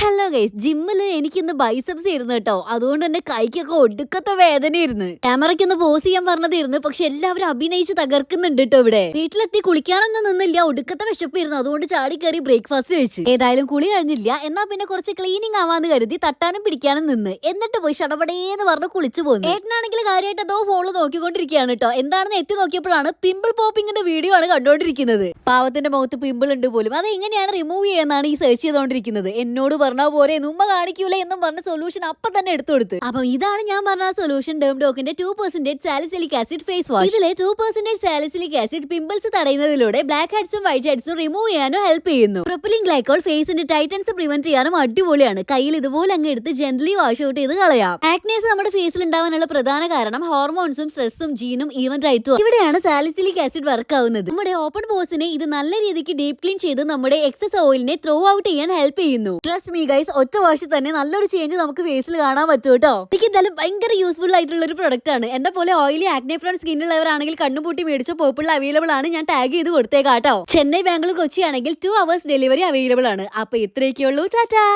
Hello guys, ജിമ്മില് എനിക്കിന്ന് biceps ഇരുന്നു കേട്ടോ. അതുകൊണ്ട് തന്നെ കൈക്കൊക്കെ ഒടുക്കത്തെ വേദനയായിരുന്നു. ക്യാമറയ്ക്കൊന്ന് പോസ് ചെയ്യാൻ പറഞ്ഞതായിരുന്നു, പക്ഷെ എല്ലാവരും അഭിനയിച്ച് തകർക്കുന്നുണ്ട് കേട്ടോ. ഇവിടെ വീട്ടിലെത്തി കുളിക്കാനൊന്നും നിന്നില്ല, ഒടുക്കത്തെ വിശപ്പായിരുന്നു. അതുകൊണ്ട് ചാടി കയറി ബ്രേക്ക്ഫാസ്റ്റ് കഴിച്ചു. ഏതായാലും കുളി കഴിഞ്ഞില്ല, എന്നാ പിന്നെ കുറച്ച് ക്ലീനിങ് ആവാന്ന് കരുതി തട്ടാനും പിടിക്കാനും നിന്ന്. എന്നിട്ട് പോയി ഷടപടേന്ന് പറഞ്ഞ് കുളിച്ചു പോകുന്നു. ഏട്ടനാണെങ്കിൽ കാര്യമായിട്ട് അതോ ഫോള് നോക്കിക്കൊണ്ടിരിക്കുകയാണ് കേട്ടോ. എന്താണെന്ന് എത്തി നോക്കിയപ്പോഴാണ് പിമ്പിൾ പോപ്പിങ്ങിന്റെ വീഡിയോ ആണ് കണ്ടോണ്ടിരിക്കുന്നത്. പാവത്തിന്റെ മുഖത്ത് പിമ്പിൾ ഉണ്ട് പോലും. അത് എങ്ങനെയാണ് റിമൂവ് ചെയ്യുന്നതാണ് ഈ സെർച്ച് ചെയ്തോണ്ടിരിക്കുന്നത്. എന്നോട് പറഞ്ഞ പോലെ ഉമ്മ കാണിക്കൂല എന്നും പറഞ്ഞ സൊല്യൂഷൻ അപ്പൊ തന്നെ എടുത്തു കൊടുത്തു. അപ്പം ഇതാണ് ഞാൻ പറഞ്ഞ സൊല്യൂഷൻ, ഡെർമഡോക്കിന്റെ 2% സാലിസിലിക് ആസിഡ് ഫേസ് വാഷ്. ഇതിലെ 2% സാലിസിലിക് ആസിഡ് പിമ്പിൾസ് തടയുന്നതിലൂടെ ബ്ലാക്ക് ഹെഡ്സും വൈറ്റ് ഹെഡ്സും റിമൂവ് ചെയ്യാനും ഹെൽപ്പ് ചെയ്യുന്നു. പ്രൊപ്പലിൻ ഗ്ലൈക്കോൾ ഫേസിന്റെ ടൈറ്റൻസ് പ്രിവെന്റ് ചെയ്യാനും അടിപൊളിയാണ്. കയ്യിൽ ഇതുപോലെ അങ്ങ് എടുത്ത് ജെന്റലി വാഷ് ഔട്ട് ചെയ്ത് കളയാം. ആക്നേസ് നമ്മുടെ ഫേസിൽ ഉണ്ടാവാനുള്ള പ്രധാന കാരണം ഹോർമോൺസും സ്ട്രെസ്സും ജീനും ഈവൻ റൈറ്റും. ഇവിടെയാണ് സാലിസിലിക് ആസിഡ് വർക്ക് ആവുന്നത്. നമ്മുടെ ഓപ്പൺ പോസിനെ ഇത് നല്ല രീതിക്ക് ഡീപ് ക്ലീൻ ചെയ്ത് നമ്മുടെ എക്സസ് ഓയിലിനെ ത്രോ ഔട്ട് ചെയ്യാൻ ഹെൽപ്പ് ചെയ്യുന്നു. ട്രസ്റ്റ് മീ ഗൈസ്, ഒറ്റ വാഷിൽ തന്നെ നല്ലൊരു ചേഞ്ച് നമുക്ക് ഫേസിൽ കാണാൻ പറ്റും കേട്ടോ. എനിക്ക് എന്തായാലും ഭയങ്കര യൂസ്ഫുൾ ആയിട്ടുള്ള ഒരു പ്രൊഡക്റ്റ് ആണ്. എന്റെ പോലെ ഓയിലി ആക്നെ ഫ്രോൺ സ്കിന്നുള്ളവരാണെങ്കിൽ കണ്ണുപൂട്ടി മേടിച്ചോ, പോപ്പിളിൽ അവൈലബിൾ ആണ്. ഞാൻ ടാഗ് ചെയ്ത് കൊടുത്തേക്കാം കേട്ടോ. ചെന്നൈ, ബാംഗ്ലൂർ, കൊച്ചി ആണെങ്കിൽ 2 hours ഡെലിവറി അവൈലബിൾ ആണ്. അപ്പൊ ഇത്രയൊക്കെ ഉള്ളൂ. ടാറ്റാ.